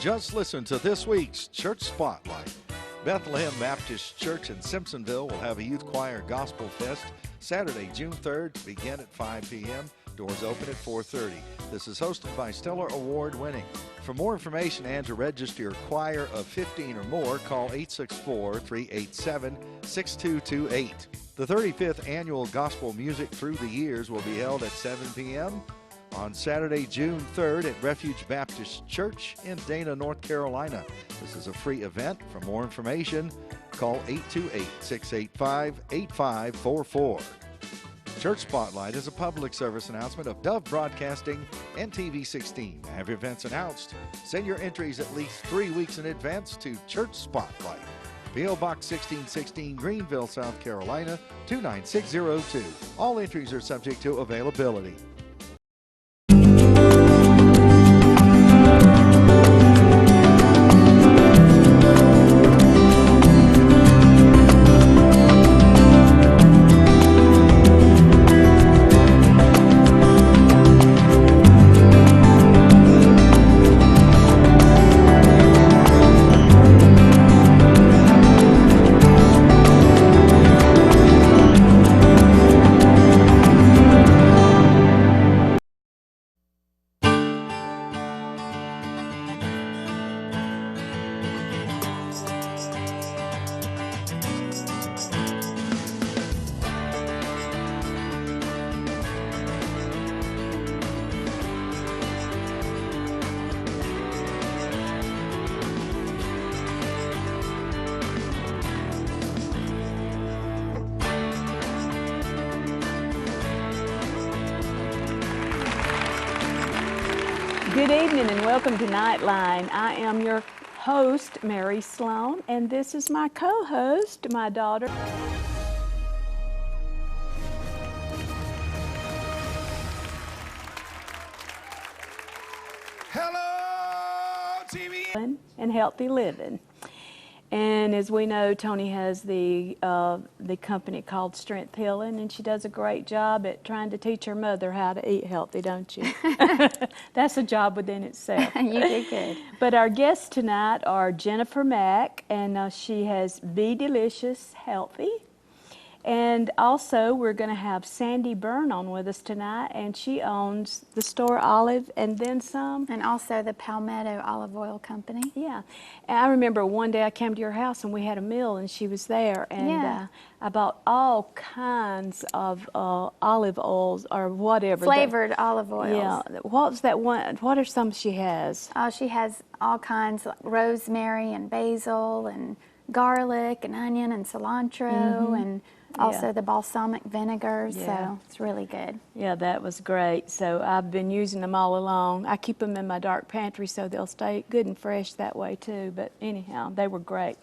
just listened to this week's Church Spotlight. Bethlehem Baptist Church in Simpsonville will have a youth choir gospel fest Saturday, June 3rd, to begin at 5 p.m. Doors open at 4:30. This is hosted by Stellar Award winning. For more information and to register your choir of 15 or more, call 864-387-6228. The 35th annual Gospel Music Through the Years will be held at 7 p.m. on Saturday, June 3rd at Refuge Baptist Church in Dana, North Carolina. This is a free event. For more information, call 828-685-8544. Church Spotlight is a public service announcement of Dove Broadcasting and TV16. To have your events announced, send your entries at least 3 weeks in advance to Church Spotlight, P.O. Box 1616, Greenville, South Carolina, 29602. All entries are subject to availability. Good evening and welcome to Nite Line. I am your host, Mary Sloan, and this is my co-host, my daughter. Hello, TV. And healthy living. And as we know, Toni has the company called Strength Healing, and she does a great job at trying to teach her mother how to eat healthy, don't you? That's a job within itself. You did good. But our guests tonight are Jennifer Mack, and she has Be Delicious Healthy. And also, we're going to have Sandy Byrne on with us tonight, and she owns the store Olive and Then Some. And also the Palmetto Olive Oil Company. Yeah. And I remember one day I came to your house and we had a meal and she was there. And Yeah. I bought all kinds of olive oils or whatever. Flavored olive oils. Yeah. What's that one? What are some she has? Oh, she has all kinds, like rosemary and basil and garlic and onion and cilantro and also the balsamic vinegar, so it's really good. Yeah, that was great. So I've been using them all along. I keep them in my dark pantry so they'll stay good and fresh that way too. But anyhow, they were great.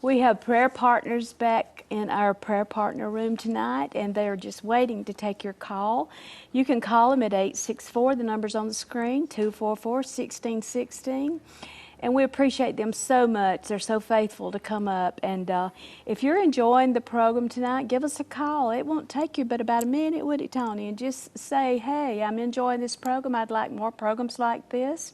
We have prayer partners back in our prayer partner room tonight, and they are just waiting to take your call. You can call them at 864, the number's on the screen, 244-1616. And we appreciate them so much. They're so faithful to come up. And if you're enjoying the program tonight, give us a call. It won't take you but about a minute, would it, Toni? And just say, hey, I'm enjoying this program. I'd like more programs like this.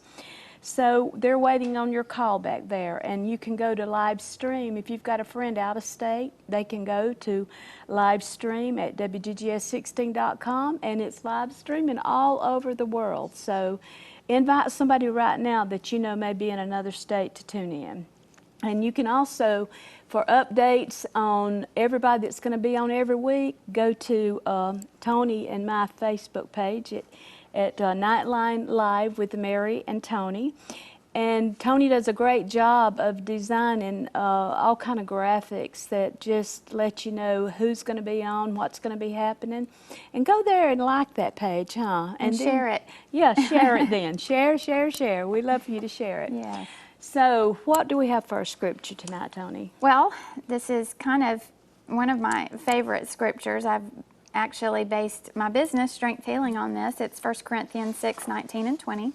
So they're waiting on your call back there. And you can go to live stream. If you've got a friend out of state, they can go to live stream at WGGS16.com. And it's live streaming all over the world. So invite somebody right now that you know may be in another state to tune in. And you can also, for updates on everybody that's going to be on every week, go to Toni and my Facebook page at Nite Line Live with Mary and Toni. And Toni does a great job of designing all kind of graphics that just let you know who's going to be on, what's going to be happening. And go there and like that page, huh? And then, share it. Yeah, share it then. Share, share, share. We love for you to share it. Yes. So what do we have for our scripture tonight, Toni? Well, this is kind of one of my favorite scriptures. I've actually based my business, Strength Healing, on this. It's 1 Corinthians 6:19 and 20.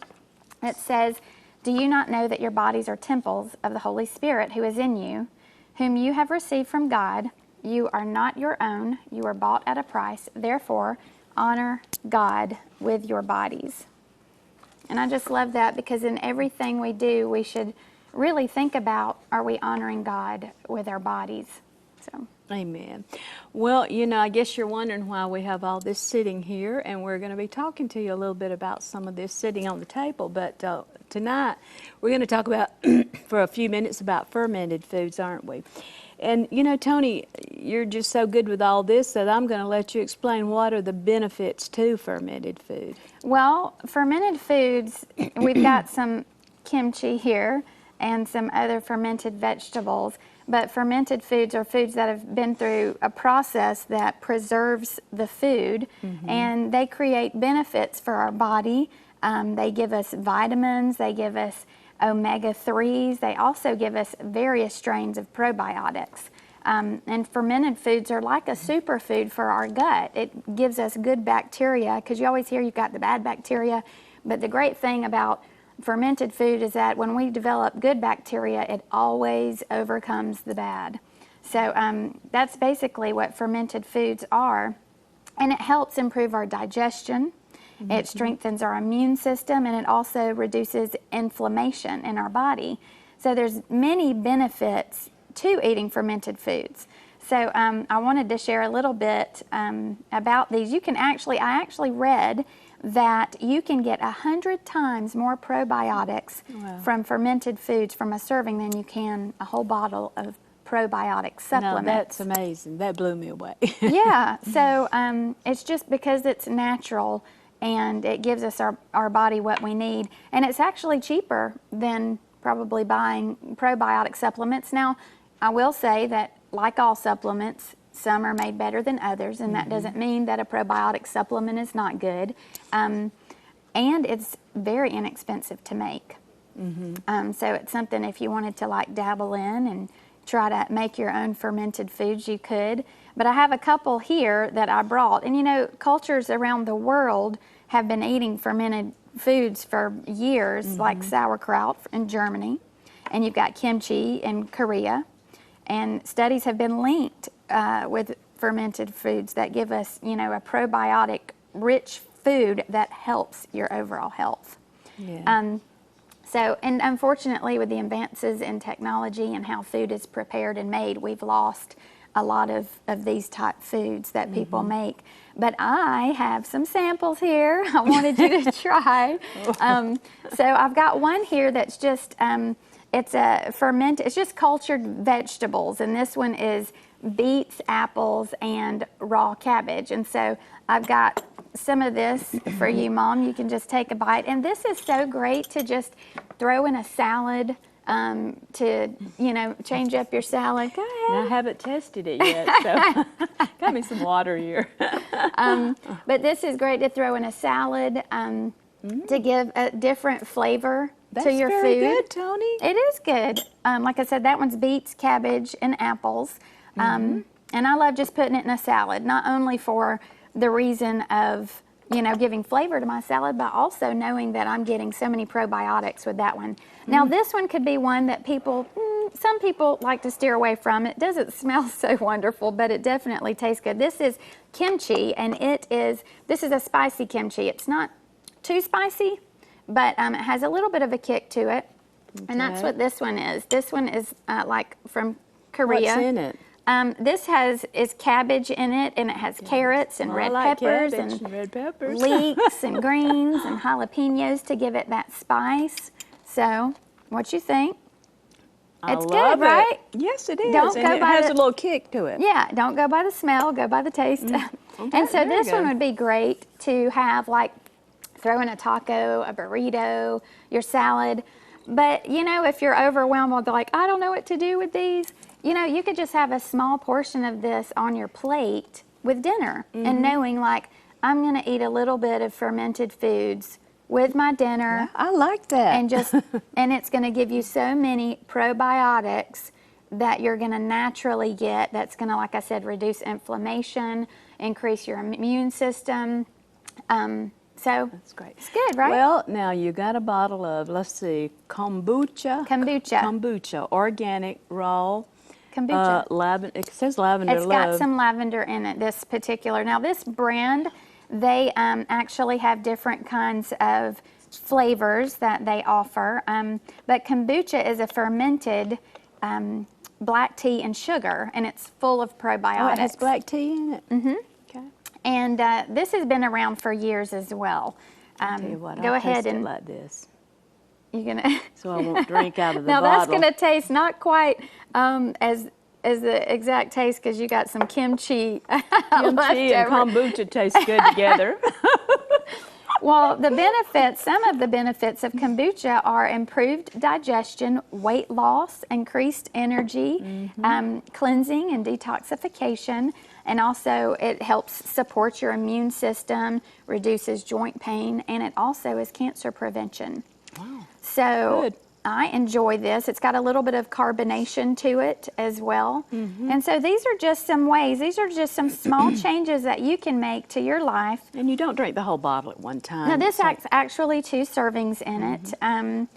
It says, "Do you not know that your bodies are temples of the Holy Spirit who is in you, whom you have received from God? You are not your own. You are bought at a price. Therefore, honor God with your bodies." And I just love that, because in everything we do, we should really think about, are we honoring God with our bodies? So. Amen. Well, I guess you're wondering why we have all this sitting here, and we're going to be talking to you a little bit about some of this sitting on the table. But tonight, we're going to talk about, for a few minutes, about fermented foods, aren't we? And, Toni, you're just so good with all this that I'm going to let you explain what are the benefits to fermented food. Well, fermented foods, we've got some kimchi here and some other fermented vegetables. But fermented foods are foods that have been through a process that preserves the food, and they create benefits for our body. They give us vitamins, they give us omega-3s, they also give us various strains of probiotics. And fermented foods are like a superfood for our gut. It gives us good bacteria, because you always hear you've got the bad bacteria, but the great thing about fermented food is that when we develop good bacteria, it always overcomes the bad. So that's basically what fermented foods are. And it helps improve our digestion. It strengthens our immune system, and it also reduces inflammation in our body. So there's many benefits to eating fermented foods. So I wanted to share a little bit about these. I actually read that you can get 100 times more probiotics from fermented foods from a serving than you can a whole bottle of probiotic supplements. No, that's amazing. That blew me away. Yeah, so it's just because it's natural and it gives us our body what we need. And it's actually cheaper than probably buying probiotic supplements. Now, I will say that, like all supplements, some are made better than others, and that doesn't mean that a probiotic supplement is not good. And it's very inexpensive to make. So it's something, if you wanted to like dabble in and try to make your own fermented foods, you could. But I have a couple here that I brought. And cultures around the world have been eating fermented foods for years, like sauerkraut in Germany, and you've got kimchi in Korea. And studies have been linked with fermented foods that give us, a probiotic-rich food that helps your overall health. Yeah. And unfortunately, with the advances in technology and how food is prepared and made, we've lost a lot of these type foods that people make. But I have some samples here I wanted you to try. So I've got one here that's just, it's just cultured vegetables, and this one is beets, apples, and raw cabbage. And so I've got some of this for you, Mom. You can just take a bite. And this is so great to just throw in a salad to, change up your salad. Go ahead. I haven't tested it yet, so got me some water here. But this is great to throw in a salad to give a different flavor to your That's food. very good, Toni. It is good. Like I said, that one's beets, cabbage, and apples. And I love just putting it in a salad, not only for the reason of, giving flavor to my salad, but also knowing that I'm getting so many probiotics with that one. Now, this one could be one that some people like to steer away from. It doesn't smell so wonderful, but it definitely tastes good. This is kimchi, and this is a spicy kimchi. It's not too spicy, but it has a little bit of a kick to it. Okay. And that's what this one is. This one is like from Korea. What's in it? This is cabbage in it, and it has carrots and red peppers and red peppers, leeks and greens and jalapenos to give it that spice. So, what you think? It's good, right? Yes, it is. Don't and go it by has the- a little kick to it. Yeah, don't go by the smell, go by the taste. Okay, And so there you this one go. would be great to have, like, throw in a taco, a burrito, your salad. But, if you're overwhelmed with, like, I don't know what to do with these, you could just have a small portion of this on your plate with dinner and knowing, like, I'm going to eat a little bit of fermented foods with my dinner. I like that. And it's going to give you so many probiotics that you're going to naturally get. That's going to, like I said, reduce inflammation, increase your immune system. So That's great. It's good, right? Well, now you got a bottle of, let's see, kombucha. Kombucha, organic, raw. Kombucha. It says lavender It's got some lavender in it, this particular. Now, this brand, they actually have different kinds of flavors that they offer. But kombucha is a fermented black tea and sugar, and it's full of probiotics. Oh, it has black tea in it? Mm-hmm. Okay. And this has been around for years as well. I'll tell you what, Go I'll ahead taste it and like this. you're gonna. So I won't drink out of the now bottle. that's gonna taste not quite as the exact taste, because you got some kimchi. Kimchi and kombucha taste good together. Well, some of the benefits of kombucha are improved digestion, weight loss, increased energy, cleansing and detoxification, and also it helps support your immune system, reduces joint pain, and it also is cancer prevention. Wow. So Good. I enjoy this. It's got a little bit of carbonation to it as well. And so these are just some ways, these are just some small changes that you can make to your life. And you don't drink the whole bottle at one time. Now this has actually 2 servings in it.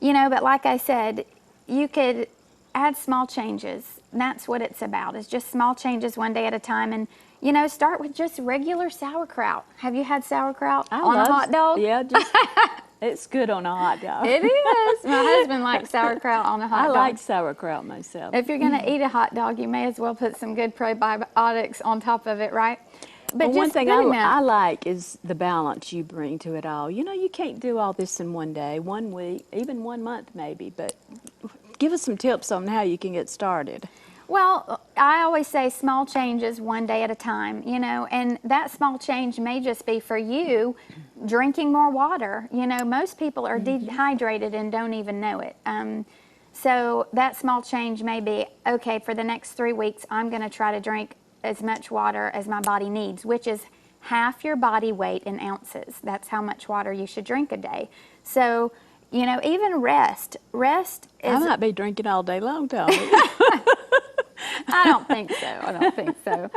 You know, but like I said, you could add small changes. That's what it's about, is just small changes one day at a time. And, you know, start with just regular sauerkraut. Have you had sauerkraut on a hot dog? Yeah, just, it's good on a hot dog. It is. My husband likes sauerkraut on a hot dog. I like sauerkraut myself. If you're going to eat a hot dog, you may as well put some good probiotics on top of it, right? But one thing I like is the balance you bring to it all. You know, you can't do all this in one day, 1 week, even 1 month maybe, but give us some tips on how you can get started. Well, I always say small changes one day at a time, you know, and that small change may just be for you drinking more water. You know, most people are dehydrated and don't even know it. So that small change may be, okay, for the next 3 weeks, I'm going to try to drink as much water as my body needs, which is half your body weight in ounces. That's how much water you should drink a day. So, you know, even rest is... I might be drinking all day long, Toni. I don't think so.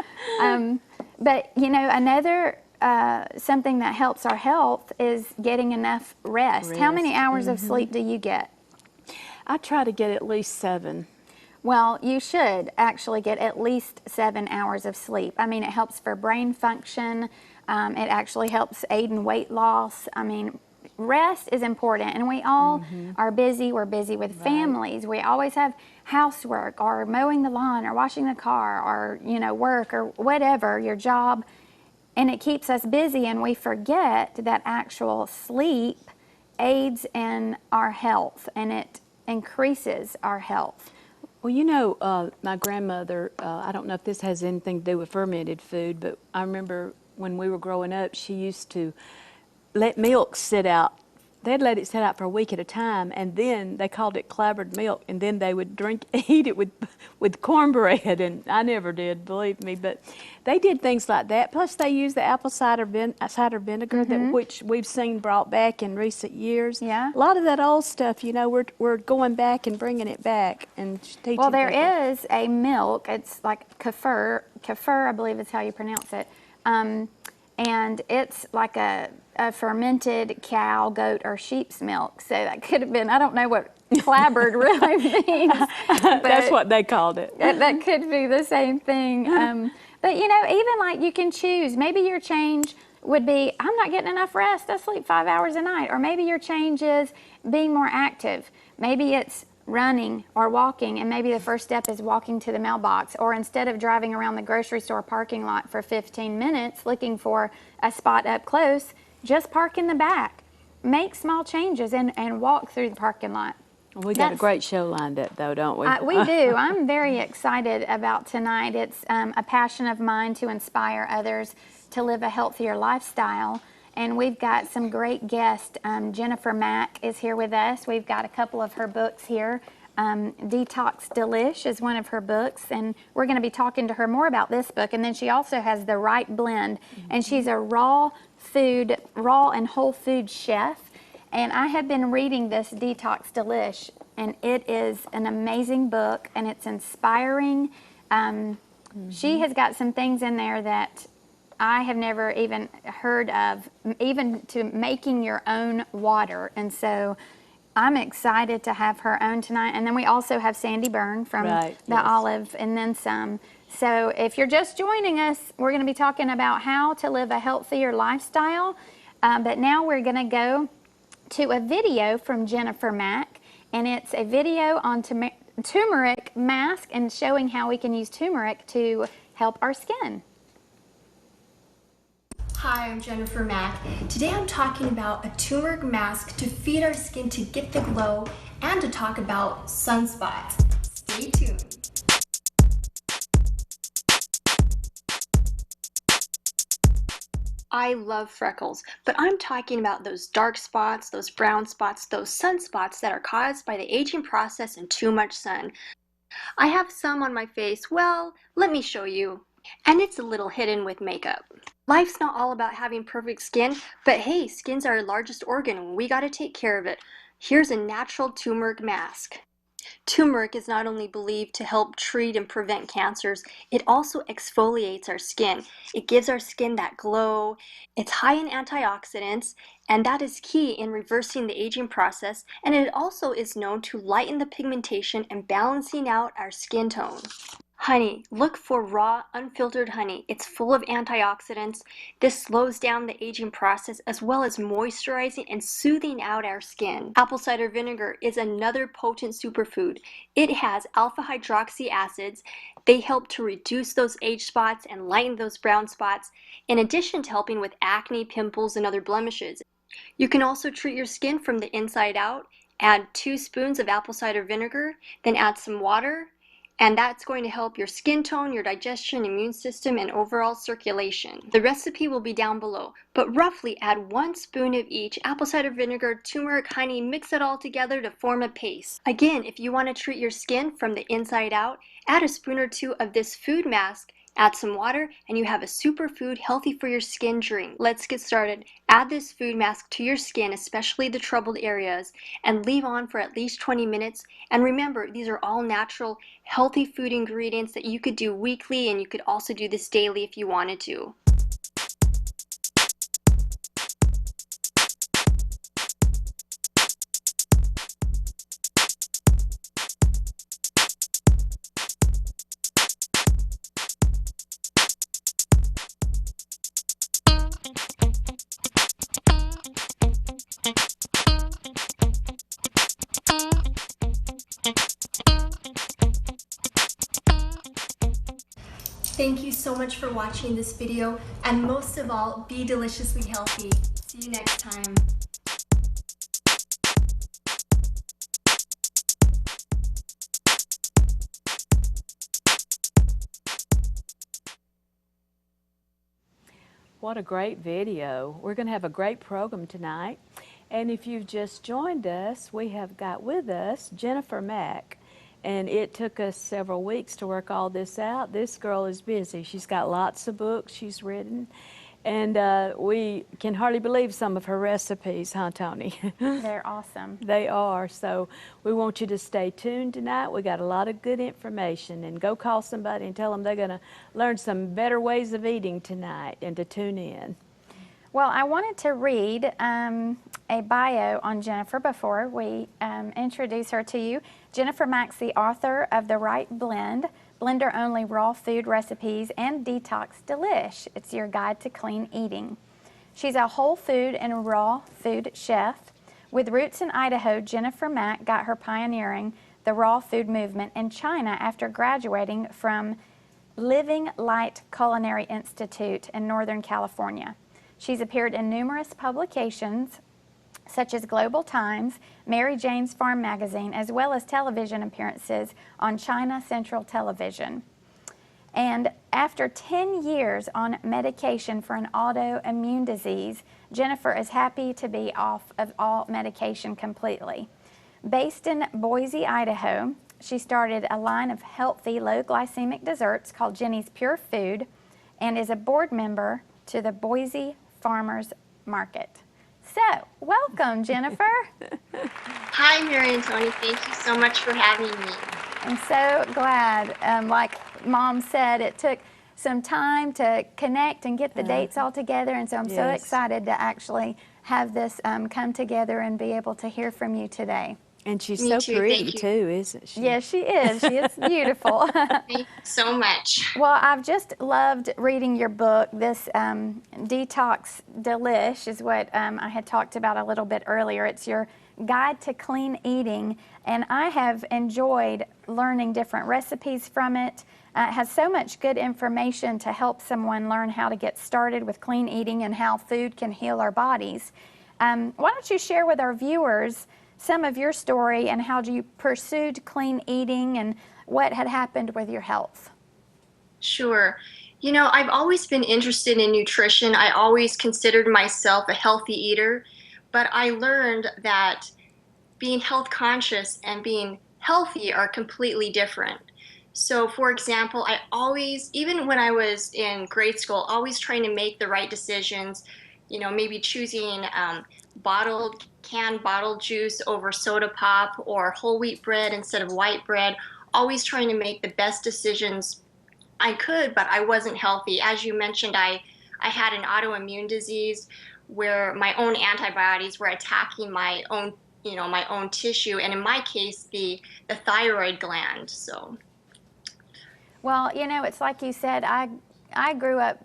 But, you know, another something that helps our health is getting enough rest. How many hours of sleep do you get? I try to get at least 7. Well, you should actually get at least 7 hours of sleep. I mean, it helps for brain function. It actually helps aid in weight loss. I mean, rest is important, and we all are busy. We're busy with families. We always have housework or mowing the lawn or washing the car or, you know, work or whatever, your job, and it keeps us busy, and we forget that actual sleep aids in our health, and it increases our health. Well, you know, my grandmother, I don't know if this has anything to do with fermented food, but I remember when we were growing up, she used to let milk sit out. They'd let it sit out for a week at a time, and then they called it clabbered milk, and then they would eat it with cornbread, and I never did, believe me, but they did things like that. Plus, they used the apple cider vinegar, which we've seen brought back in recent years. Yeah. A lot of that old stuff, you know, we're going back and bringing it back and teaching Well, there people. is a milk. It's like kefir, I believe is how you pronounce it. And it's like a fermented cow, goat, or sheep's milk. So that could have been, I don't know what clabbered really means. That's what they called it. That could be the same thing. But, you know, even like you can choose. Maybe your change would be, I'm not getting enough rest. I sleep 5 hours a night. Or maybe your change is being more active. Maybe it's running or walking, and maybe the first step is walking to the mailbox, or instead of driving around the grocery store parking lot for 15 minutes looking for a spot up close, just park in the back. Make small changes and walk through the parking lot. We got a great show lined up, though, don't we? We do. I'm very excited about tonight. It's a passion of mine to inspire others to live a healthier lifestyle. And we've got some great guests. Jennifer Mack is here with us. We've got a couple of her books here. Detox Delish is one of her books, and we're going to be talking to her more about this book. And then she also has The Right Blend, and she's a raw and whole food chef. And I have been reading this Detox Delish, and it is an amazing book, and it's inspiring. She has got some things in there that I have never even heard of, even to making your own water. And so I'm excited to have her on tonight. And then we also have Sandy Byrne from the Olive and then some. So if you're just joining us, we're going to be talking about how to live a healthier lifestyle. But now we're going to go to a video from Jennifer Mack, and it's a video on turmeric mask and showing how we can use turmeric to help our skin. Hi, I'm Jennifer Mack. Today I'm talking about a turmeric mask to feed our skin to get the glow and to talk about sunspots. Stay tuned. I love freckles, but I'm talking about those dark spots, those brown spots, those sunspots that are caused by the aging process and too much sun. I have some on my face. Well, let me show you. And it's a little hidden with makeup. Life's not all about having perfect skin, but hey, skin's our largest organ and we gotta take care of it. Here's a natural turmeric mask. Turmeric is not only believed to help treat and prevent cancers, it also exfoliates our skin. It gives our skin that glow. It's high in antioxidants, and that is key in reversing the aging process, and it also is known to lighten the pigmentation and balancing out our skin tone. Honey, look for raw, unfiltered honey. It's full of antioxidants. This slows down the aging process as well as moisturizing and soothing out our skin. Apple cider vinegar is another potent superfood. It has alpha hydroxy acids. They help to reduce those age spots and lighten those brown spots, in addition to helping with acne, pimples, and other blemishes. You can also treat your skin from the inside out. Add 2 spoons of apple cider vinegar, then add some water, and that's going to help your skin tone, your digestion, immune system, and overall circulation. The recipe will be down below, but roughly add 1 spoon of each: apple cider vinegar, turmeric, honey, mix it all together to form a paste. Again, if you want to treat your skin from the inside out, add a spoon or 2 of this food mask, add some water, and you have a superfood healthy for your skin drink. Let's get started. Add this food mask to your skin, especially the troubled areas, and leave on for at least 20 minutes. And remember, these are all natural, healthy food ingredients that you could do weekly, and you could also do this daily if you wanted to. Thank you so much for watching this video, and most of all, be deliciously healthy. See you next time. What a great video. We're going to have a great program tonight. And if you've just joined us, we have got with us Jennifer Mack. And it took us several weeks to work all this out. This girl is busy. She's got lots of books she's written. And we can hardly believe some of her recipes, huh, Toni? They're awesome. They are. So we want you to stay tuned tonight. We got a lot of good information. And go call somebody and tell them they're going to learn some better ways of eating tonight and to tune in. Well, I wanted to read a bio on Jennifer before we introduce her to you. Jennifer Mack's the author of The Right Blend, blender-only raw food recipes, and Detox Delish. It's your guide to clean eating. She's a whole food and raw food chef. With roots in Idaho, Jennifer Mack got her pioneering the raw food movement in China after graduating from Living Light Culinary Institute in Northern California. She's appeared in numerous publications such as Global Times, Mary Jane's Farm Magazine, as well as television appearances on China Central Television. And after 10 years on medication for an autoimmune disease, Jennifer is happy to be off of all medication completely. Based in Boise, Idaho, she started a line of healthy, low glycemic desserts called Jenny's Pure Food and is a board member to the Boise Farmers Market. So, welcome, Jennifer. Hi, Mary and Toni. Thank you so much for having me. I'm so glad. Like Mom said, it took some time to connect and get the dates all together, and so I'm so excited to actually have this come together and be able to hear from you today. And she's Me so too. pretty Thank you. too, isn't she? Yes, she is. She is beautiful. Thank you so much. Well, I've just loved reading your book. This Detox Delish is what I had talked about a little bit earlier. It's your guide to clean eating, and I have enjoyed learning different recipes from it. It has so much good information to help someone learn how to get started with clean eating and how food can heal our bodies. Why don't you share with our viewers some of your story and how you pursued clean eating and what had happened with your health? Sure. I've always been interested in nutrition. I always considered myself a healthy eater, but I learned that being health conscious and being healthy are completely different. So, for example, I always, even when I was in grade school, always trying to make the right decisions, maybe choosing canned bottled juice over soda pop or whole wheat bread instead of white bread, always trying to make the best decisions I could, but I wasn't healthy. As you mentioned, I had an autoimmune disease where my own antibodies were attacking my own tissue, and in my case, the thyroid gland. So, Well, it's like you said, I grew up,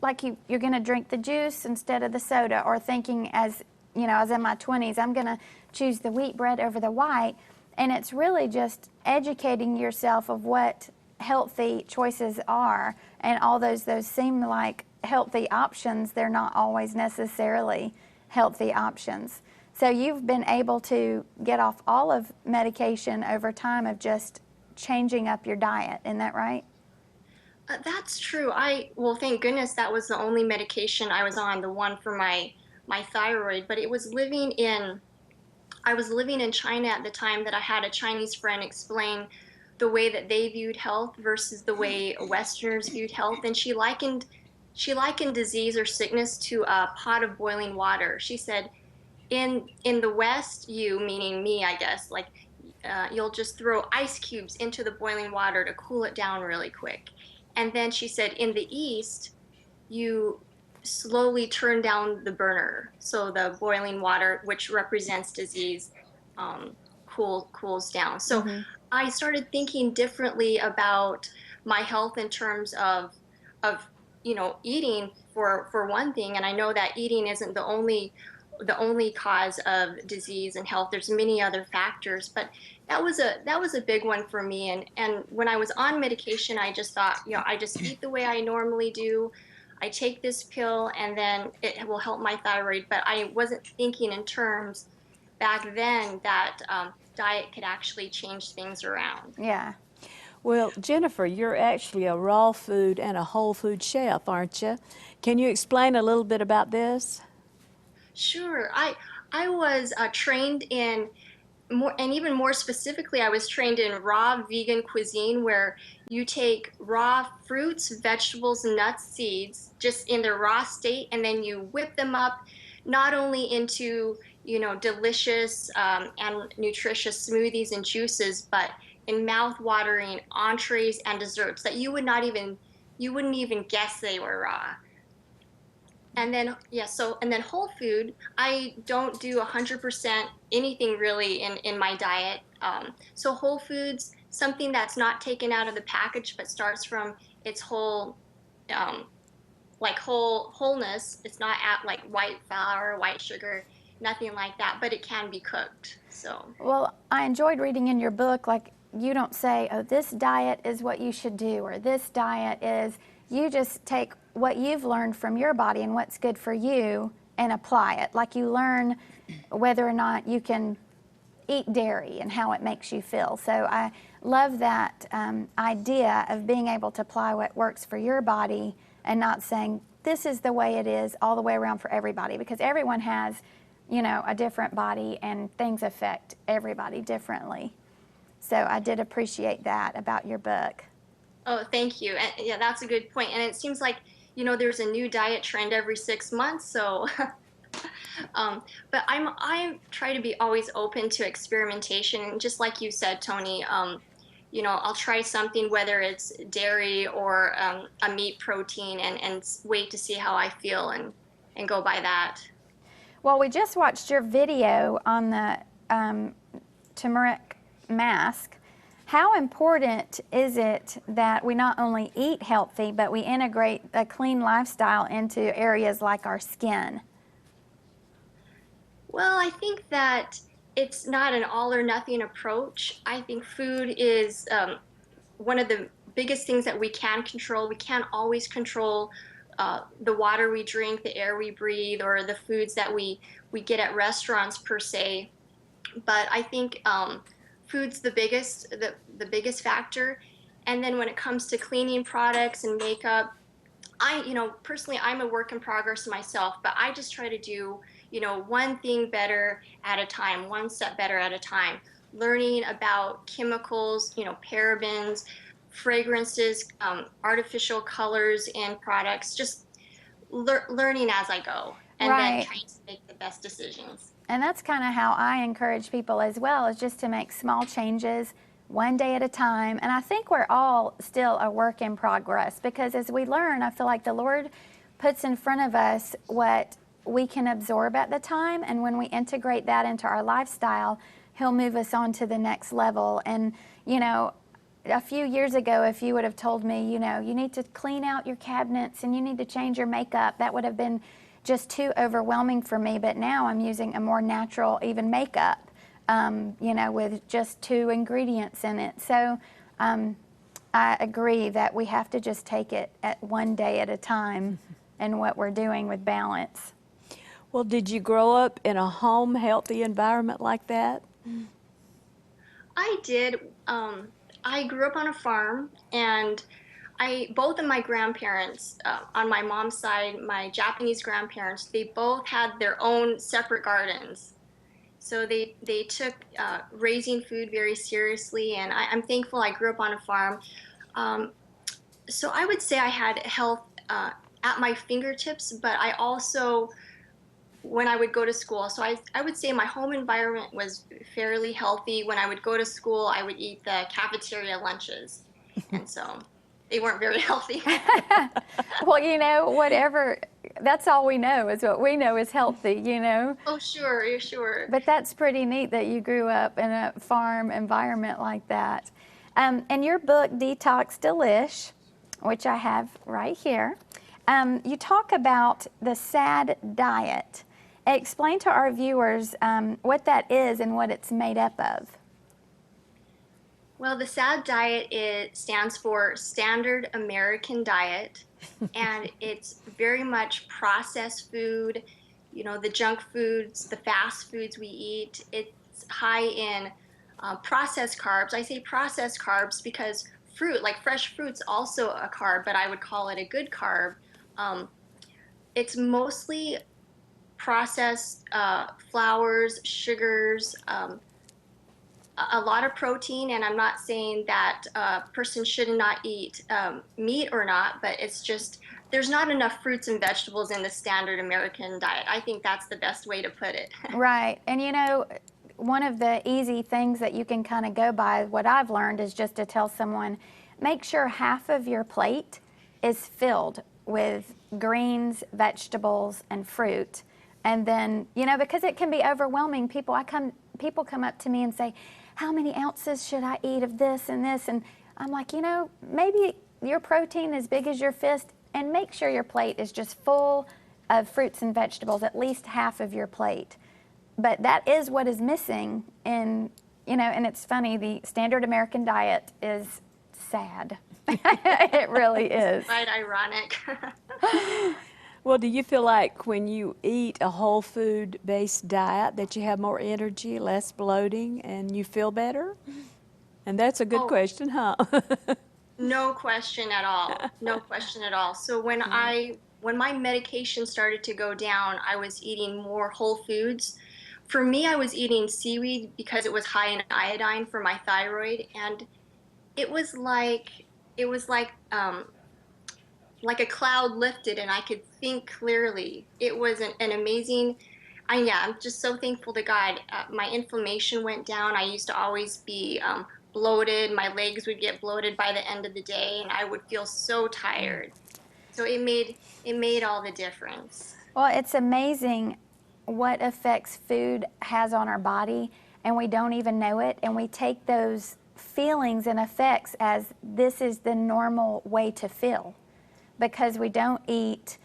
like you're going to drink the juice instead of the soda, or thinking as, I was in my 20s, I'm going to choose the wheat bread over the white. And it's really just educating yourself of what healthy choices are, and all those seem like healthy options. They're not always necessarily healthy options. So you've been able to get off all of medication over time of just changing up your diet. Isn't that right? that's true. Well, thank goodness that was the only medication I was on, the one for my thyroid, but I was living in China at the time that I had a Chinese friend explain the way that they viewed health versus the way Westerners viewed health, and she likened disease or sickness to a pot of boiling water. She said, in the West, you, meaning me, I guess, like you'll just throw ice cubes into the boiling water to cool it down really quick. And then she said, in the East, you slowly turn down the burner, so the boiling water, which represents disease, cools down. So Mm-hmm. I started thinking differently about my health in terms of eating for one thing, and I know that eating isn't the only cause of disease and health. There's many other factors, but that was a big one for me. And when I was on medication, I just thought, I just eat the way I normally do. I take this pill and then it will help my thyroid. But I wasn't thinking in terms back then that diet could actually change things around. Yeah. Well, Jennifer, you're actually a raw food and a whole food chef, aren't you? Can you explain a little bit about this? Sure. I was trained in more, and even more specifically, I was trained in raw vegan cuisine, where you take raw fruits, vegetables, nuts, seeds, just in their raw state, and then you whip them up, not only into delicious and nutritious smoothies and juices, but in mouth-watering entrees and desserts that you wouldn't even guess they were raw. And then, yeah, and then whole food, I don't do 100% anything really in my diet. So whole foods, something that's not taken out of the package but starts from its whole, um, like wholeness. It's not at like white flour, white sugar, nothing like that, but it can be cooked. So, Well, I enjoyed reading in your book, like, you don't say, oh, this diet is what you should do, or this diet is, you just take what you've learned from your body and what's good for you and apply it. Like, you learn whether or not you can eat dairy and how it makes you feel. So I love that idea of being able to apply what works for your body and not saying, this is the way it is all the way around for everybody, because everyone has, a different body and things affect everybody differently. So I did appreciate that about your book. oh, thank you. And yeah, that's a good point. And it seems like, there's a new diet trend every 6 months. So, but I try to be always open to experimentation. And just like you said, Tony, I'll try something, whether it's dairy or a meat protein, and wait to see how I feel and go by that. Well, we just watched your video on the turmeric mask, how important is it that we not only eat healthy, but we integrate a clean lifestyle into areas like our skin? Well, I think that it's not an all or nothing approach. I think food is one of the biggest things that we can control. We can't always control the water we drink, the air we breathe, or the foods that we get at restaurants per se. But I think food's the biggest factor. And then when it comes to cleaning products and makeup, personally, I'm a work in progress myself, but I just try to do, one thing better at a time, one step better at a time. Learning about chemicals, parabens, fragrances, artificial colors in products, just learning as I go, and then Right. trying to make the best decisions. And that's kind of how I encourage people as well, is just to make small changes one day at a time. And I think we're all still a work in progress, because as we learn, I feel like the Lord puts in front of us what we can absorb at the time. And when we integrate that into our lifestyle, He'll move us on to the next level. And, a few years ago, if you would have told me, you need to clean out your cabinets and you need to change your makeup, that would have been just too overwhelming for me. But now I'm using a more natural, even makeup, with just 2 ingredients in it. So I agree that we have to just take it at one day at a time in what we're doing with balance. Well, did you grow up in a home healthy environment like that? I did. I grew up on a farm, and both of my grandparents, on my mom's side, my Japanese grandparents, they both had their own separate gardens. So they took raising food very seriously, and I'm thankful I grew up on a farm. So I would say I had health at my fingertips, but I also, when I would go to school, so I would say my home environment was fairly healthy. When I would go to school, I would eat the cafeteria lunches, and so they weren't very healthy. Well, whatever, that's all we know, is what we know is healthy, Oh, sure, sure. But that's pretty neat that you grew up in a farm environment like that. In your book, Detox Delish, which I have right here, you talk about the SAD diet. Explain to our viewers what that is and what it's made up of. Well, the SAD diet stands for Standard American Diet, and it's very much processed food, the junk foods, the fast foods we eat. It's high in processed carbs. I say processed carbs because fruit, like fresh fruit's also a carb, but I would call it a good carb. It's mostly processed flours, sugars, a lot of protein, and I'm not saying that a person should not eat meat or not, but it's just there's not enough fruits and vegetables in the standard American diet. I think that's the best way to put it. Right. And one of the easy things that you can kind of go by, what I've learned, is just to tell someone, make sure half of your plate is filled with greens, vegetables, and fruit. And then, because it can be overwhelming, people come up to me and say, how many ounces should I eat of this and this? And I'm like, maybe your protein as big as your fist, and make sure your plate is just full of fruits and vegetables, at least half of your plate. But that is what is missing in, and it's funny, the standard American diet is sad. It really is. Quite ironic. Well, do you feel like when you eat a whole food-based diet that you have more energy, less bloating, and you feel better? And that's a good question, huh? No question at all. No question at all. So when my medication started to go down, I was eating more whole foods. For me, I was eating seaweed because it was high in iodine for my thyroid, and it was like a cloud lifted and I could think clearly. It was an amazing, I'm just so thankful to God. My inflammation went down. I used to always be bloated. My legs would get bloated by the end of the day, and I would feel so tired. So it made all the difference. Well, it's amazing what effects food has on our body. and we don't even know it, and we take those feelings and effects as this is the normal way to feel because we don't eat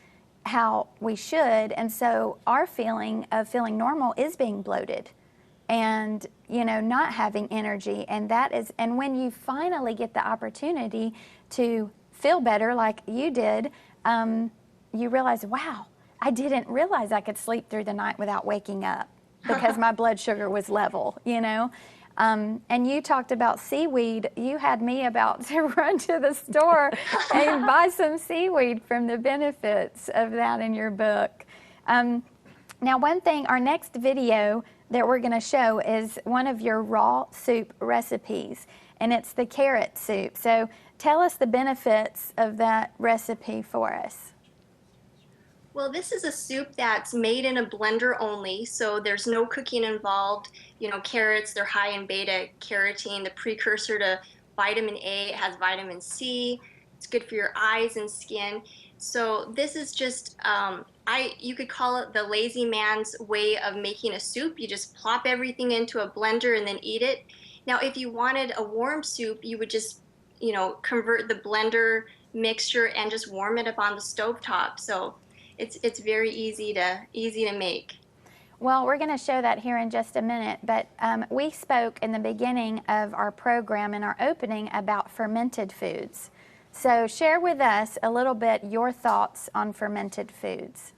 how we should, and so our feeling of feeling normal is being bloated and not having energy. And when you finally get the opportunity to feel better like you did, you realize, wow, I didn't realize I could sleep through the night without waking up because my blood sugar was level. And you talked about seaweed. You had me about to run to the store and buy some seaweed from the benefits of that in your book. Now, one thing, our next video that we're going to show is one of your raw soup recipes, and it's the carrot soup. So tell us the benefits of that recipe for us. Well, this is a soup that's made in a blender only, so there's no cooking involved. Carrots, they're high in beta carotene, the precursor to vitamin A. It has vitamin C. It's good for your eyes and skin. So this is just, you could call it the lazy man's way of making a soup. You just plop everything into a blender and then eat it. Now, if you wanted a warm soup, you would just, convert the blender mixture and just warm it up on the stovetop. So it's very easy to make. Well, we're going to show that here in just a minute, but we spoke in the beginning of our program in our opening about fermented foods. So share with us a little bit your thoughts on fermented foods.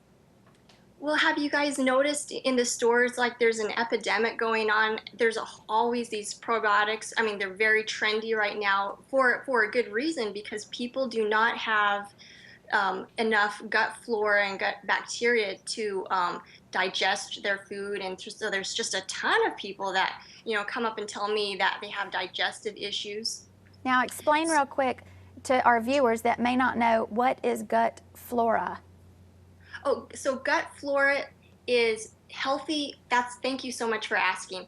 Well, have you guys noticed in the stores, like there's an epidemic going on? There's always these probiotics. I mean, they're very trendy right now for a good reason, because people do not have enough gut flora and gut bacteria to digest their food. And so there's just a ton of people that, come up and tell me that they have digestive issues. Now, explain real quick to our viewers that may not know, what is gut flora? Oh, so gut flora is healthy. Thank you so much for asking.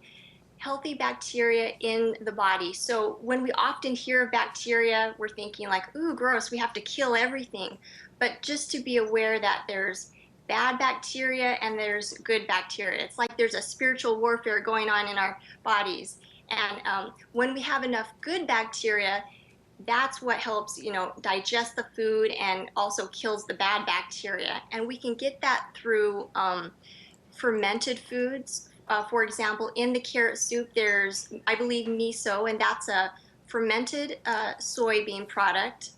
Healthy bacteria in the body. So when we often hear of bacteria, we're thinking like, ooh, gross, we have to kill everything. But just to be aware that there's bad bacteria and there's good bacteria. It's like there's a spiritual warfare going on in our bodies. And when we have enough good bacteria, that's what helps, digest the food and also kills the bad bacteria. And we can get that through fermented foods. For example, in the carrot soup, there's, I believe, miso, and that's a fermented soybean product.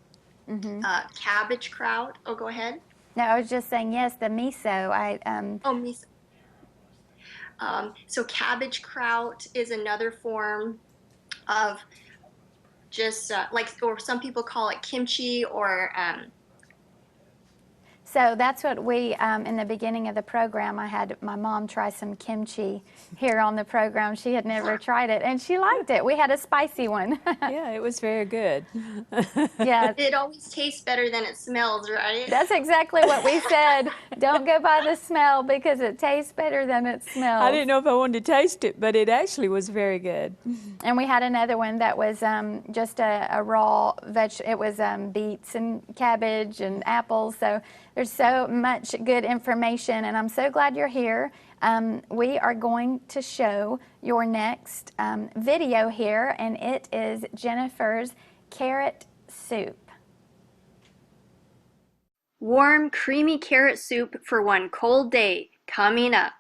Mm-hmm. Cabbage kraut. Oh, go ahead. No, I was just saying, yes, the miso. Oh, miso. So cabbage kraut is another form of just or some people call it kimchi, or so that's what we, in the beginning of the program, I had my mom try some kimchi here on the program. She had never tried it, and she liked it. We had a spicy one. Yeah, it was very good. Yeah. It always tastes better than it smells, right? That's exactly what we said. Don't go by the smell because it tastes better than it smells. I didn't know if I wanted to taste it, but it actually was very good. And we had another one that was just a raw it was beets and cabbage and apples. So there's so much good information, and I'm so glad you're here. We are going to show your next video here, and it is Jennifer's carrot soup. Warm, creamy carrot soup for one cold day, coming up.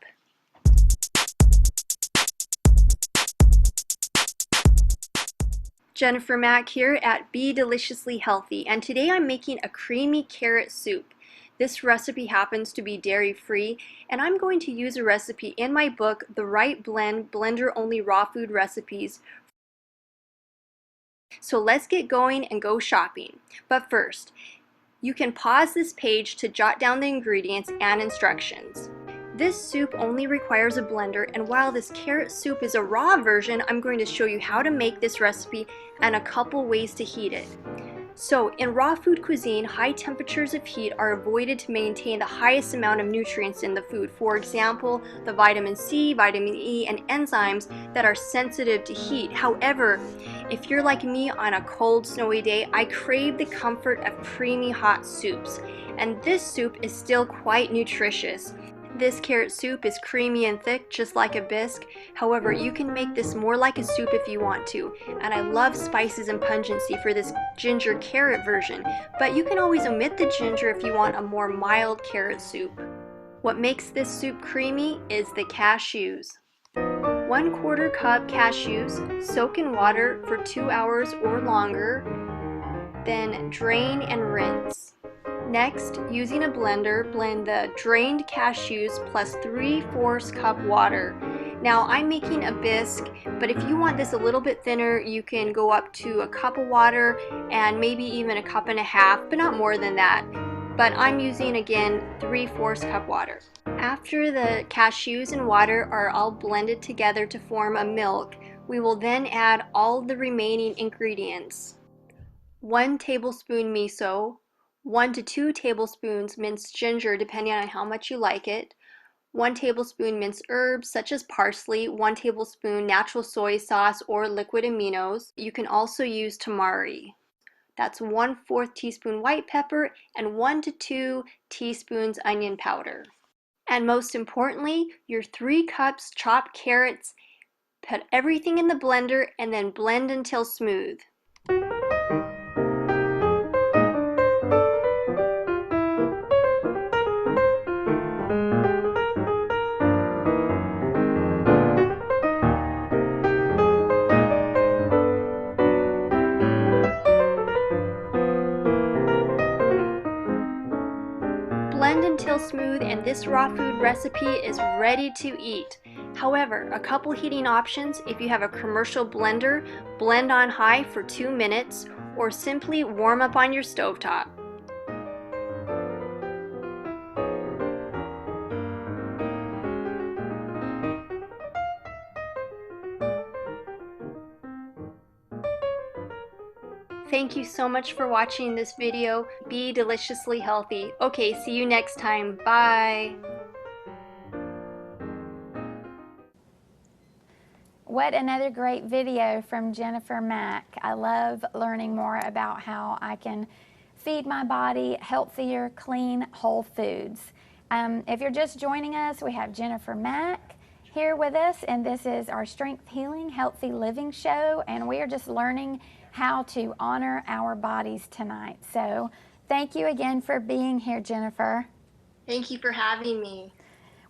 Jennifer Mack here at Be Deliciously Healthy, and today I'm making a creamy carrot soup. This recipe happens to be dairy-free, and I'm going to use a recipe in my book, The Right Blend, Blender-Only Raw Food Recipes. So let's get going and go shopping. But first, you can pause this page to jot down the ingredients and instructions. This soup only requires a blender, and while this carrot soup is a raw version, I'm going to show you how to make this recipe and a couple ways to heat it. So in raw food cuisine, high temperatures of heat are avoided to maintain the highest amount of nutrients in the food. For example, the vitamin C, vitamin E, and enzymes that are sensitive to heat. However, if you're like me on a cold, snowy day, I crave the comfort of creamy hot soups. And this soup is still quite nutritious. This carrot soup is creamy and thick, just like a bisque. However, you can make this more like a soup if you want to. And I love spices and pungency for this ginger carrot version, but you can always omit the ginger if you want a more mild carrot soup. What makes this soup creamy is the cashews. 1/4 cup cashews, soak in water for 2 hours or longer, then drain and rinse. Next, using a blender, blend the drained cashews plus 3/4 cup water. Now I'm making a bisque, but if you want this a little bit thinner, you can go up to a cup of water and maybe even a cup and a half, but not more than that. But I'm using, again, 3/4 cup water. After the cashews and water are all blended together to form a milk, we will then add all the remaining ingredients. 1 tablespoon miso, 1 to 2 tablespoons minced ginger depending on how much you like it, 1 tablespoon minced herbs such as parsley, 1 tablespoon natural soy sauce or liquid aminos. You can also use tamari. That's 1/4 teaspoon white pepper and 1 to 2 teaspoons onion powder. And most importantly, your 3 cups chopped carrots. Put everything in the blender and then blend until smooth. Blend until smooth, and this raw food recipe is ready to eat. However, a couple heating options: if you have a commercial blender, blend on high for 2 minutes or simply warm up on your stovetop. Thank you so much for watching this video. Be deliciously healthy. Okay, see you next time. Bye. What another great video from Jennifer Mack. I love learning more about how I can feed my body healthier, clean, whole foods. If you're just joining us, we have Jennifer Mack here with us, and this is our Strength Healing Healthy Living show, and we are just learning how to honor our bodies tonight. So thank you again for being here, Jennifer. Thank you for having me.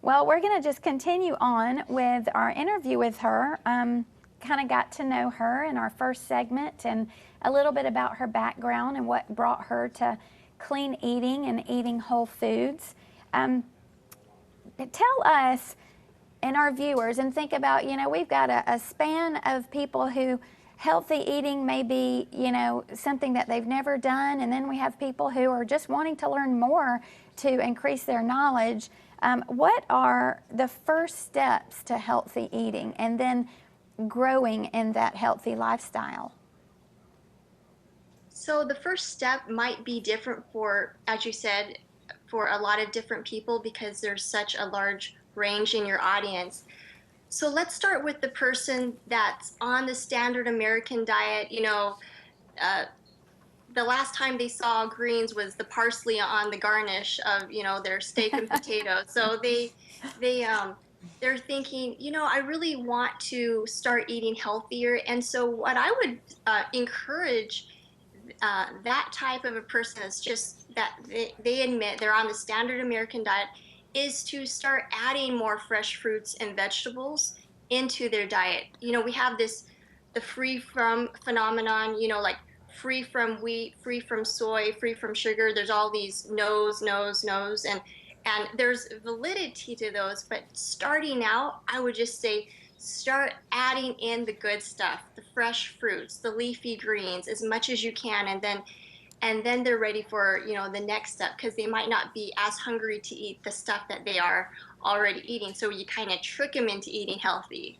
Well, we're going to just continue on with our interview with her. Kind of got to know her in our first segment and a little bit about her background and what brought her to clean eating and eating whole foods. Tell us and our viewers, and think about, we've got a span of people who healthy eating may be, something that they've never done, and then we have people who are just wanting to learn more to increase their knowledge. What are the first steps to healthy eating and then growing in that healthy lifestyle? So the first step might be different for, as you said, for a lot of different people because there's such a large range in your audience. So let's start with the person that's on the standard American diet. The last time they saw greens was the parsley on the garnish of, their steak and potatoes. So they're thinking, I really want to start eating healthier. And so what I would encourage that type of a person is just that they admit they're on the standard American diet, is to start adding more fresh fruits and vegetables into their diet. We have the free from phenomenon, like free from wheat, free from soy, free from sugar. There's all these no's, and there's validity to those. But starting out, I would just say start adding in the good stuff, the fresh fruits, the leafy greens, as much as you can, and then they're ready for the next step, because they might not be as hungry to eat the stuff that they are already eating. So you kind of trick them into eating healthy.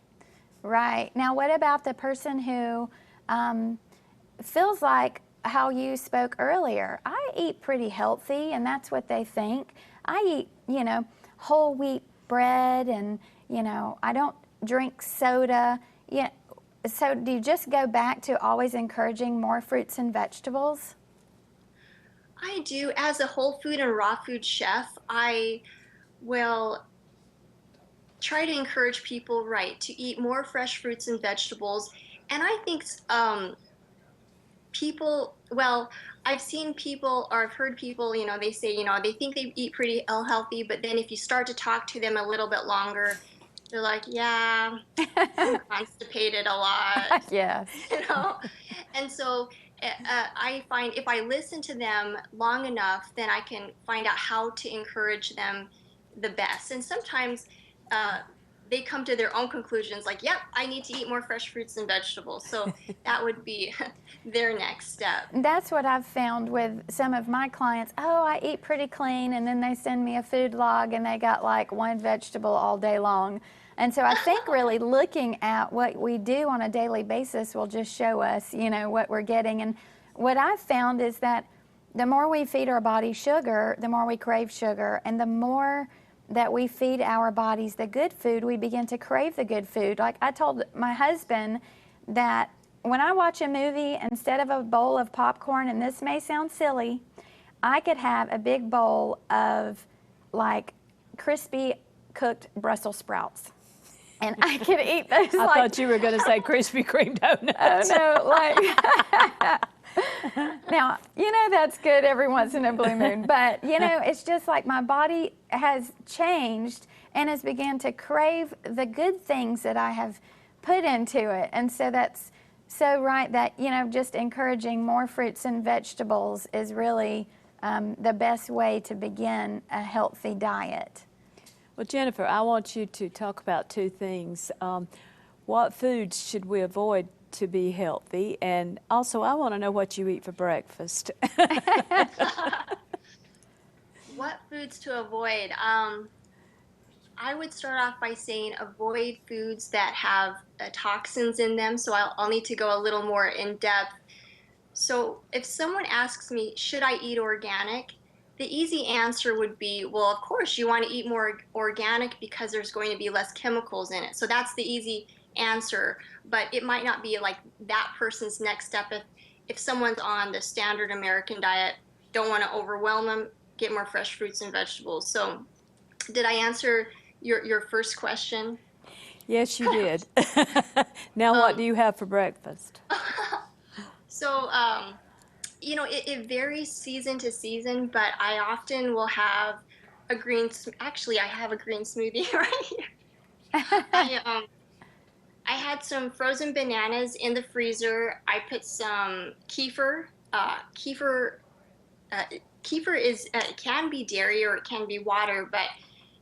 Right. Now, what about the person who feels like how you spoke earlier? I eat pretty healthy, and that's what they think. I eat, whole wheat bread, and, I don't drink soda. Yeah. So do you just go back to always encouraging more fruits and vegetables? I do. As a whole food and raw food chef, I will try to encourage people, right, to eat more fresh fruits and vegetables. And I think people, well, I've seen people or I've heard people, they say, they think they eat pretty healthy, but then if you start to talk to them a little bit longer, they're like, yeah, I'm constipated a lot, Yes. you know? And so I find if I listen to them long enough, then I can find out how to encourage them the best. And sometimes uh, they come to their own conclusions like, yep, I need to eat more fresh fruits and vegetables. So that would be their next step. That's what I've found with some of my clients. Oh, I eat pretty clean, and then they send me a food log and they got like one vegetable all day long. And so I think really looking at what we do on a daily basis will just show us, what we're getting. And what I've found is that the more we feed our body sugar, the more we crave sugar, and the more that we feed our bodies the good food, we begin to crave the good food. Like I told my husband that when I watch a movie, instead of a bowl of popcorn, and this may sound silly, I could have a big bowl of like crispy cooked Brussels sprouts. And I could eat those. I thought you were going to say Krispy Kreme donuts. Oh, no, now, that's good every once in a blue moon. But, it's just like my body has changed and has begun to crave the good things that I have put into it. And so that's so right that, just encouraging more fruits and vegetables is really the best way to begin a healthy diet. Well, Jennifer, I want you to talk about two things. What foods should we avoid to be healthy? And also, I want to know what you eat for breakfast. What foods to avoid? I would start off by saying avoid foods that have toxins in them. So I'll need to go a little more in depth. So if someone asks me, should I eat organic? The easy answer would be, well, of course you want to eat more organic because there's going to be less chemicals in it. So that's the easy answer, but it might not be like that person's next step. If someone's on the standard American diet, don't want to overwhelm them, get more fresh fruits and vegetables. So did I answer your first question? Yes, you did. Now what do you have for breakfast? So, it varies season to season, but I often will have actually, I have a green smoothie right here. I had some frozen bananas in the freezer. I put some kefir. Kefir is, it can be dairy or it can be water, but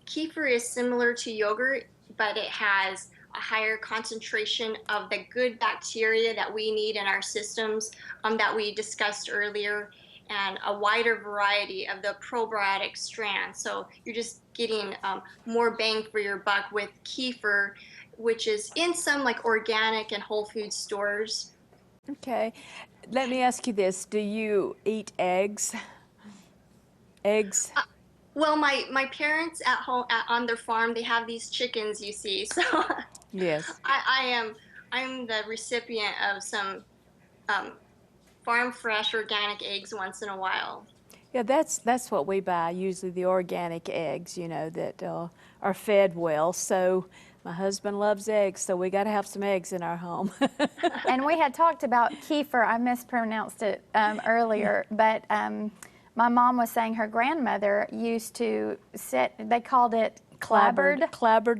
kefir is similar to yogurt, but it has a higher concentration of the good bacteria that we need in our systems that we discussed earlier, and a wider variety of the probiotic strands. So you're just getting more bang for your buck with kefir, which is in some like organic and whole food stores. Okay. Let me ask you this. Do you eat eggs? Eggs? Well, my parents at home on their farm, they have these chickens, you see. So Yes. I'm the recipient of some farm fresh organic eggs once in a while. Yeah, that's what we buy, usually the organic eggs, that are fed well. So my husband loves eggs, so we got to have some eggs in our home. And we had talked about kefir. I mispronounced it earlier, but my mom was saying her grandmother used to they called it clabbered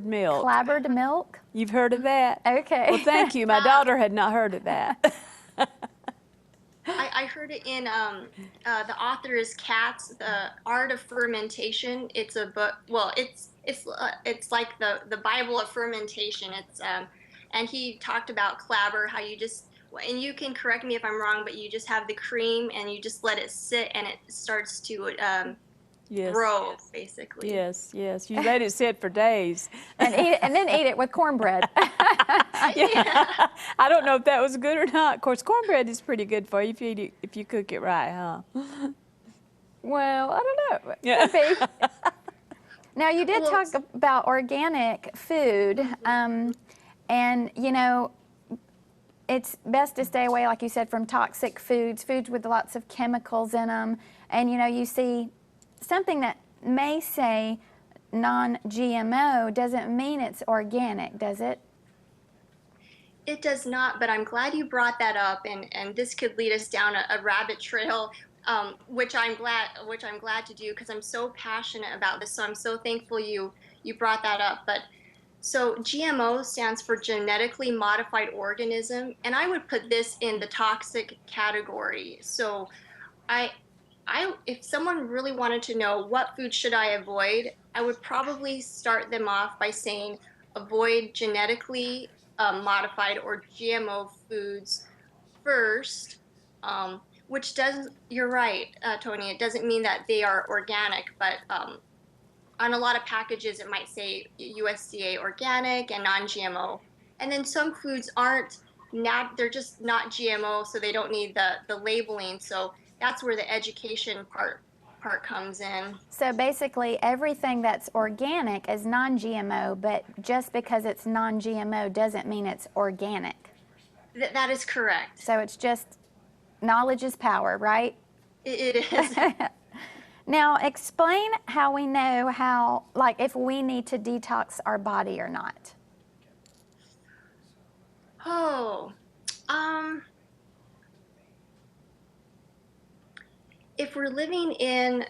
milk. Clabbered milk? You've heard of that? Okay. Well, thank you. My daughter had not heard of that. I heard it in the author is Katz, The Art of Fermentation. It's a book. Well, it's like the Bible of fermentation. It's and he talked about clabber, how you just, and you can correct me if I'm wrong, but you just have the cream and you just let it sit and it starts to Yes. grow, basically. Yes. You let it sit for days. And then eat it with cornbread. Yeah. I don't know if that was good or not. Of course, cornbread is pretty good for you if you cook it right, huh? Well, I don't know. Yeah. Could be. Now, you did talk about organic food, and it's best to stay away, like you said, from toxic foods with lots of chemicals in them. And you see something that may say non-GMO doesn't mean it's organic, does it? It does not, but I'm glad you brought that up, and this could lead us down a rabbit trail, which I'm glad to do because I'm so passionate about this. So I'm so thankful you brought that up. But so GMO stands for genetically modified organism, and I would put this in the toxic category. So I if someone really wanted to know what food should I avoid, I would probably start them off by saying avoid genetically modified or GMO foods first, which doesn't, you're right, Tony, it doesn't mean that they are organic, but on a lot of packages it might say USDA organic and non-GMO. And then some foods aren't, they're just not GMO, so they don't need the labeling. So that's where the education part comes in. So basically everything that's organic is non-GMO, but just because it's non-GMO doesn't mean it's organic. That is correct. So it's just knowledge is power, right? It is. Now explain how we know how, like if we need to detox our body or not. Oh, if we're living in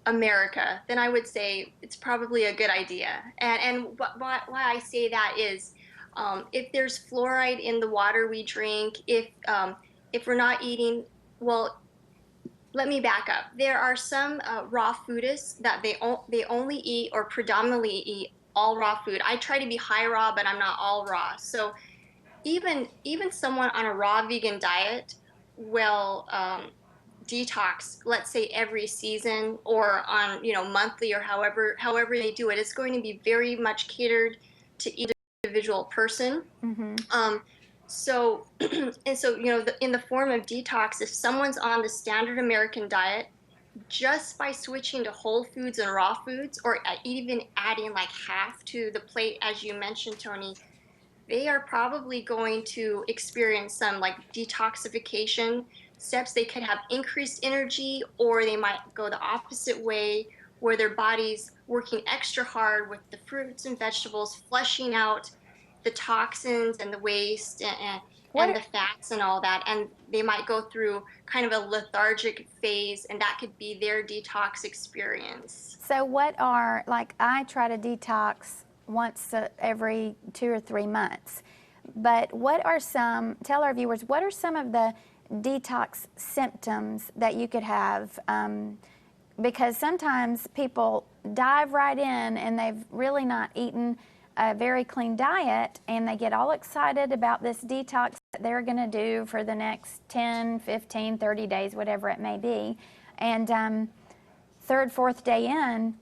America, then I would say it's probably a good idea. And why I say that is, if there's fluoride in the water we drink, if we're not eating, well, let me back up. There are some raw foodists that they only eat or predominantly eat all raw food. I try to be high raw, but I'm not all raw. So even someone on a raw vegan diet will detox, let's say every season or on monthly or however they do it. It's going to be very much catered to each individual person. Mm-hmm. So and so in the form of detox, if someone's on the standard American diet, just by switching to whole foods and raw foods, or even adding like half to the plate, as you mentioned, Toni, they are probably going to experience some like detoxification steps. They could have increased energy, or they might go the opposite way, where their body's working extra hard with the fruits and vegetables, flushing out the toxins and the waste and the fats and all that. And they might go through kind of a lethargic phase, and that could be their detox experience. So what are, like I try to detox once every 2 or 3 months, but what are some, tell our viewers, what are some of the detox symptoms that you could have? Because sometimes people dive right in and they've really not eaten a very clean diet, and they get all excited about this detox that they're going to do for the next 10, 15, 30 days, whatever it may be. And third, fourth day in,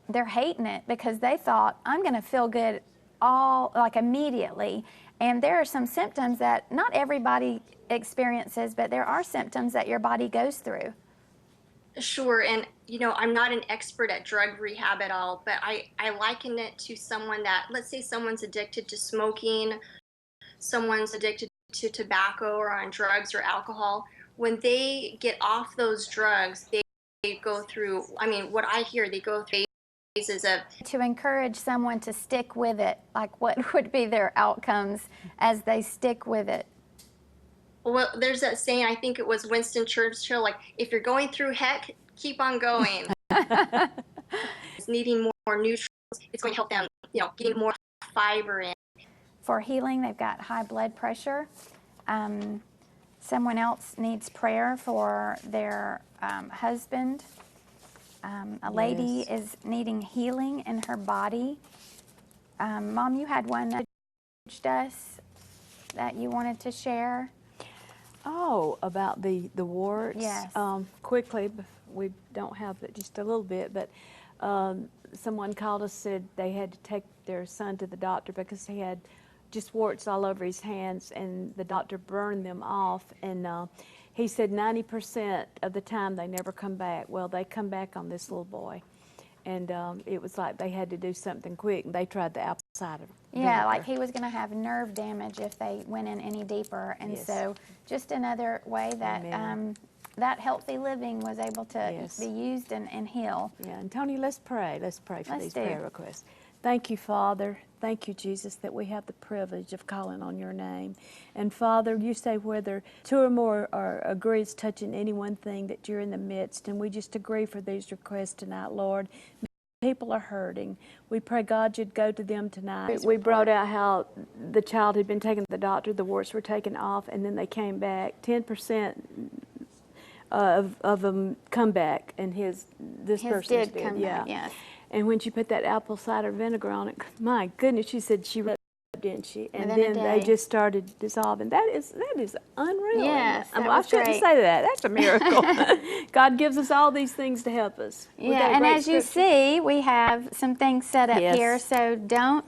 they're hating it because they thought, I'm going to feel good immediately. And there are some symptoms that not everybody experiences, but there are symptoms that your body goes through. Sure, and I'm not an expert at drug rehab at all, but I liken it to someone that, let's say someone's addicted to smoking, someone's addicted to tobacco or on drugs or alcohol. When they get off those drugs, they go through, what I hear, they go through phases of... To encourage someone to stick with it, like what would be their outcomes as they stick with it? Well, there's that saying, I think it was Winston Churchill, like, if you're going through heck, keep on going. It's needing more nutrients. It's going to help them, getting more fiber in. For healing, they've got high blood pressure. Someone else needs prayer for their husband. A lady is needing healing in her body. Mom, you had one that reached us that you wanted to share. Oh, about the warts? Yes. Quickly, we don't have it just a little bit, but someone called us, said they had to take their son to the doctor because he had just warts all over his hands, and the doctor burned them off. And he said 90% of the time they never come back. Well, they come back on this little boy. And it was like they had to do something quick. They tried the outside of it. Yeah, like he was going to have nerve damage if they went in any deeper. And Yes. so just another way that that healthy living was able to Yes. be used and heal. Yeah, and Toni, let's pray. Let's pray for Let's these do. prayer requests. Thank you, Father. Thank you, Jesus, that we have the privilege of calling on your name. And Father, you say whether two or more are agrees touching any one thing, that you're in the midst. And we just agree for these requests tonight, Lord. People are hurting. We pray, God, you'd go to them tonight. We brought out how the child had been taken to the doctor, the warts were taken off, and then they came back. 10% of them come back, and this His person's did come yeah. back, yes. And when she put that apple cider vinegar on it, my goodness, she said she rubbed, didn't she? And Within a then they day. just started dissolving. That is unreal. Yes, that I was shouldn't great. say that. That's a miracle. God gives us all these things to help us. We got Yeah, a and great as you scripture. see, we have some things set up Yes. here, so don't